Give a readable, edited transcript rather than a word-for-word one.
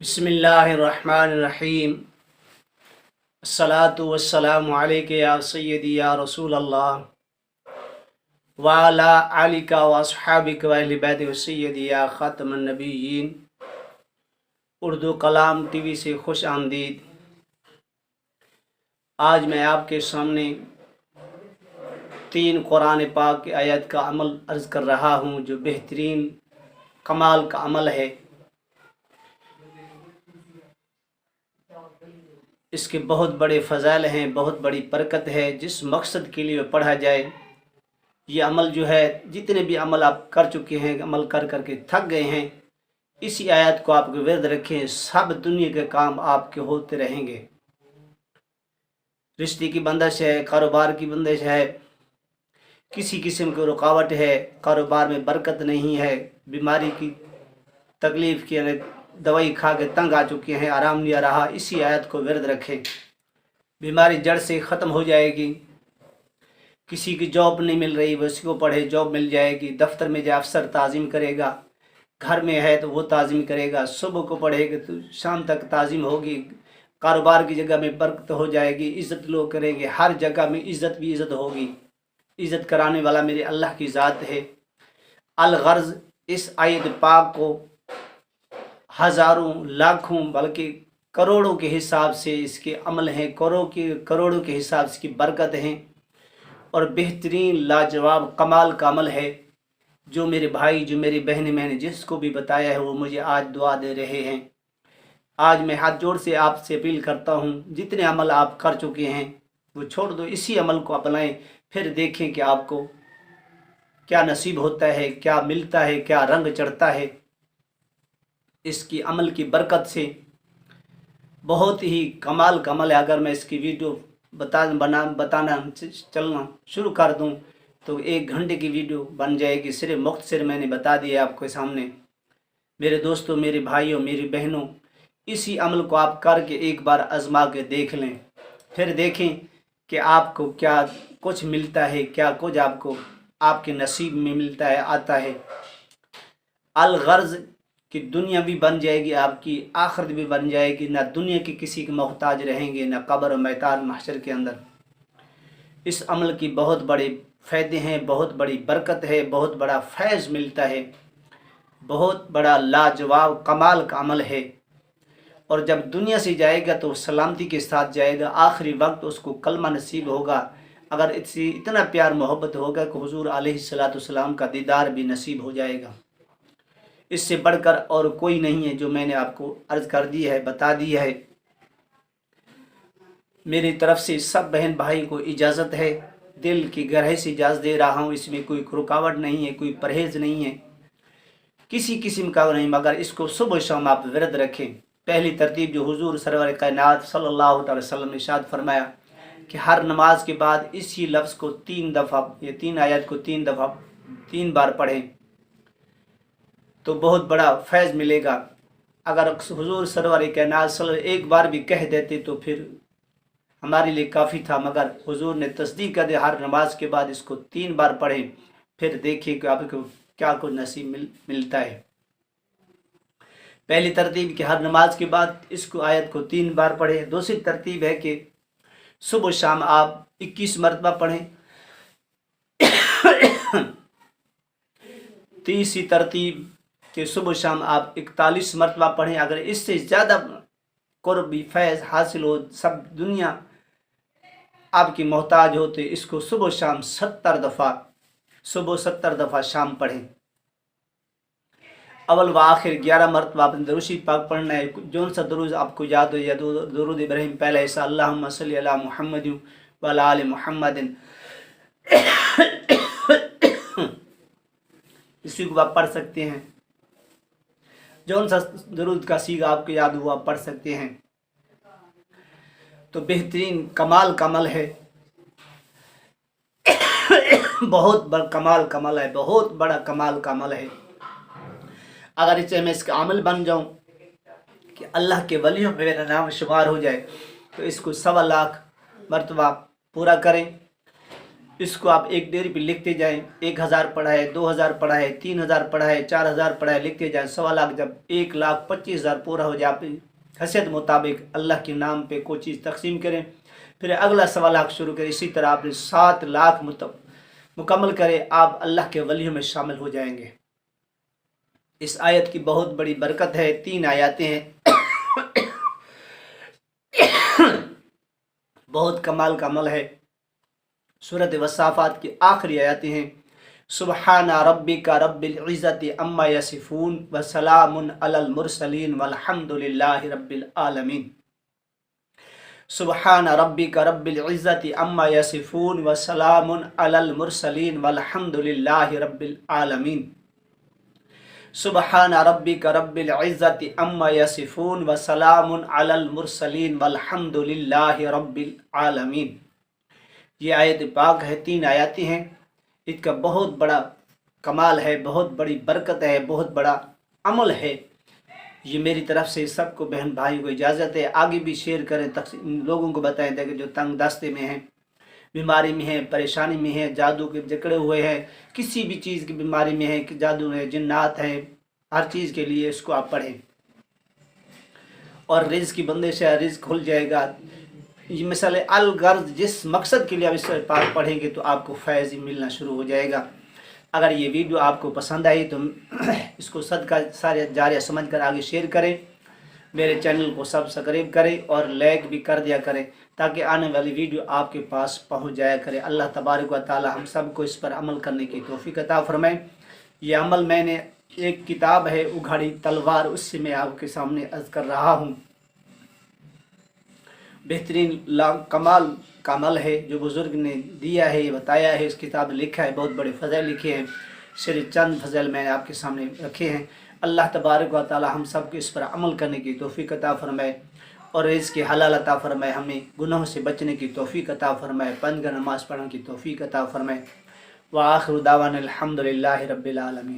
बिस्मिल्लाहिर्रहमानिर्रहीम। अस्सलातु वस्सलामु अलैका या सय्यदी या रसूल अल्लाह व अला आलिका व अस्हाबिका व अहले बैत व सय्यदी या खातमुन नबिय्यीन। उर्दू कलाम टीवी से खुश आमदीद। आज मैं आपके सामने 3 कुरान पाक की आयत का अमल अर्ज़ कर रहा हूँ, जो बेहतरीन कमाल का अमल है। इसके बहुत बड़े फ़ज़ाइल हैं, बहुत बड़ी बरकत है। जिस मकसद के लिए पढ़ा जाए, ये अमल जो है, जितने भी अमल आप कर चुके हैं, अमल कर करके थक गए हैं, इसी आयत को आप विर्द रखें, सब दुनिया के काम आपके होते रहेंगे। रिश्ते की बंदिश है, कारोबार की बंदिश है, किसी किस्म की रुकावट है, कारोबार में बरकत नहीं है, बीमारी की तकलीफ़ की दवाई खा के तंग आ चुके हैं, आराम नहीं आ रहा, इसी आयत को विर्द रखें, बीमारी जड़ से ख़त्म हो जाएगी। किसी की जॉब नहीं मिल रही, वो उसको पढ़े, जॉब मिल जाएगी। दफ्तर में जाए अफसर ताज़ीम करेगा, घर में है तो वो ताज़ीम करेगा, सुबह को पढ़ेगा तो शाम तक ताज़ीम होगी। कारोबार की जगह में बरकत हो जाएगी, इज़्ज़त लोग करेंगे, हर जगह में इज़्ज़त भी इज़्ज़त होगी। इज़्ज़त कराने वाला मेरे अल्लाह की ज़ात है। अल-गर्ज़, इस आयत पाक को हज़ारों, लाखों, बल्कि करोड़ों के हिसाब से इसके अमल हैं, करोड़ों के हिसाब से इसकी बरकत हैं, और बेहतरीन लाजवाब कमाल का अमल है। जो मेरे भाई, जो मेरी बहनें, मैंने जिसको भी बताया है, वो मुझे आज दुआ दे रहे हैं। आज मैं हाथ जोड़ से आपसे अपील करता हूँ, जितने अमल आप कर चुके हैं वो छोड़ दो, इसी अमल को अपनाएं, फिर देखें कि आपको क्या नसीब होता है, क्या मिलता है, क्या रंग चढ़ता है। इसकी अमल की बरकत से बहुत ही कमाल का अमल है। अगर मैं इसकी वीडियो बताना चलना शुरू कर दूं तो 1 घंटे की वीडियो बन जाएगी। सिर्फ मुख्तसर मैंने बता दिया आपके सामने। मेरे दोस्तों, मेरे भाइयों, मेरी बहनों, इसी अमल को आप करके एक बार आजमा के देख लें, फिर देखें कि आपको क्या कुछ मिलता है, क्या कुछ आपको आपके नसीब में मिलता है, आता है। अल-गर्ज़ कि दुनिया भी बन जाएगी, आपकी आखिरत भी बन जाएगी, ना दुनिया की किसी के मोहताज रहेंगे, ना कब्र और मैदान महशर के अंदर। इस अमल की बहुत बड़े फ़ायदे हैं, बहुत बड़ी बरकत है, बहुत बड़ा फैज़ मिलता है, बहुत बड़ा लाजवाब कमाल का अमल है। और जब दुनिया से जाएगा तो सलामती के साथ जाएगा, आखिरी वक्त उसको कलमा नसीब होगा। अगर इससे इतना प्यार मोहब्बत होगा कि हुजूर अलैहिस्सलाम का दीदार भी नसीब हो जाएगा। इससे बढ़कर और कोई नहीं है, जो मैंने आपको अर्ज़ कर दी है, बता दी है। मेरी तरफ से सब बहन भाई को इजाज़त है, दिल की गहराई से इजाज़त दे रहा हूँ। इसमें कोई रुकावट नहीं है, कोई परहेज़ नहीं है, किसी किस्म का नहीं, मगर इसको सुबह शाम आप विरद रखें। पहली तरतीब जो हुजूर सरवर कायनात सल्लल्लाहु अलैहि वसल्लम ने इरशाद फरमाया कि हर नमाज के बाद इसी लफ्ज़ को 3 दफ़ा, ये 3 आयत को 3 दफ़ा 3 बार पढ़ें तो बहुत बड़ा फैज़ मिलेगा। अगर हुजूर सरवर कायनात सल्लल्लाहु एक बार भी कह देते तो फिर हमारे लिए काफ़ी था, मगर हुजूर ने तस्दीक कर दिया, हर नमाज के बाद इसको 3 बार पढ़ें, फिर देखिए कि आपको क्या कुछ नसीब मिलता है। पहली तरतीब कि हर नमाज के बाद इसको आयत को 3 बार पढ़ें। दूसरी तरतीब है कि सुबह शाम आप 21 मरतबा पढ़ें। तीसरी तरतीब कि सुबह शाम आप 41 मरतबा पढ़ें। अगर इससे ज़्यादा कुर्बी फैज़ हासिल हो, सब दुनिया आपकी मोहताज होते, इसको सुबह शाम 70 दफ़ा, सुबह 70 दफ़ा, शाम पढ़ें। अव्वल व आखिर 11 मरतबा आपने दरूद पाक पढ़ना है। जौन सा दरूद आपको याद हो, या दरूद इब्राहिम पहला हिस्सा, अल्लाहुम्मा सल्ली अला मुहम्मद व अला आलि मुहम्मद, इसी को आप पढ़ सकते हैं। जौन सा दरूद का सीगा आपको याद हुआ आप पढ़ सकते हैं। तो बेहतरीन कमाल का अमल है, बहुत बड़ा कमाल है, बहुत बड़ा कमाल का अमल है। अगर इसे मैं इसका अमल बन जाऊं कि अल्लाह के वलियों में मेरा नाम शुमार हो जाए, तो इसको 1.25 लाख मरतबा पूरा करें। اس کو آپ ایک ڈیری پہ لکھتے جائیں، 1000 پڑھا ہے، 2000 پڑھا ہے، 3000 پڑھا ہے، 4000 پڑھا ہے، لکھتے جائیں، 1.25 لاکھ جب 1,25,000 پورا ہو جائے، آپ حیثیت مطابق اللہ کے نام پہ کوئی چیز تقسیم کریں، پھر اگلا 1.25 لاکھ شروع کریں، اسی طرح آپ نے 7 لاکھ مکمل کریں، آپ اللہ کے ولیوں میں شامل ہو جائیں گے۔ اس آیت کی بہت بڑی برکت ہے، 3 آیاتیں ہیں، بہت کمال کا عمل ہے۔ سورۃ والصافات کی آخری آیاتیں ہیں، سبحان ربک رب العزت عما یصفون وسلام علی المرسلین والحمد للہ رب العالمین۔ سبحان ربک رب العزت عما یصفون وسلام علی المرسلین والحمد للہ رب العالمین۔ سبحان ربک رب العزت عما یصفون وسلام علی المرسلین والحمد للہ رب العالمین۔ یہ آیت پاک ہے، 3 آیاتیں ہیں، اس کا بہت بڑا کمال ہے، بہت بڑی برکت ہے، بہت بڑا عمل ہے۔ یہ میری طرف سے سب کو، بہن بھائی کو اجازت ہے، آگے بھی شیئر کریں، لوگوں کو بتائیں تاکہ جو تنگ دستے میں ہیں، بیماری میں ہیں، پریشانی میں ہیں، جادو کے جکڑے ہوئے ہیں، کسی بھی چیز کی بیماری میں ہیں، کہ جادو ہے، جنات ہیں، ہر چیز کے لیے اس کو آپ پڑھیں، اور رزق کی بندش ہے، رزق کھل جائے گا۔ یہ مثال الغرض، جس مقصد کے لیے آپ اس پاک پڑھیں گے تو آپ کو فیض ملنا شروع ہو جائے گا۔ اگر یہ ویڈیو آپ کو پسند آئی تو اس کو صدقہ سارے جاریہ سمجھ کر آگے شیئر کریں، میرے چینل کو سبسکرائب کریں اور لائک بھی کر دیا کریں، تاکہ آنے والی ویڈیو آپ کے پاس پہنچ جایا کرے۔ اللہ تبارک و تعالی ہم سب کو اس پر عمل کرنے کی توفیق عطا فرمائے۔ یہ عمل میں نے ایک کتاب ہے اگھاڑی تلوار، اس سے میں آپ کے سامنے عرض کر رہا ہوں۔ بہترین کمال کا عمل ہے جو بزرگ نے دیا ہے، یہ بتایا ہے، اس کتاب لکھا ہے، بہت بڑے فضائل لکھے ہیں، صرف چند فضائل میں نے آپ کے سامنے رکھے ہیں۔ اللہ تبارک و تعالی ہم سب کو اس پر عمل کرنے کی توفیق عطا فرمائے، اور رزق کی حلال عطا فرمائے، ہمیں گناہوں سے بچنے کی توفیق عطا فرمائے، 5 نماز پڑھنے کی توفیق عطا فرمائے۔ وآخر دعوانا الحمد للہ رب العالمین۔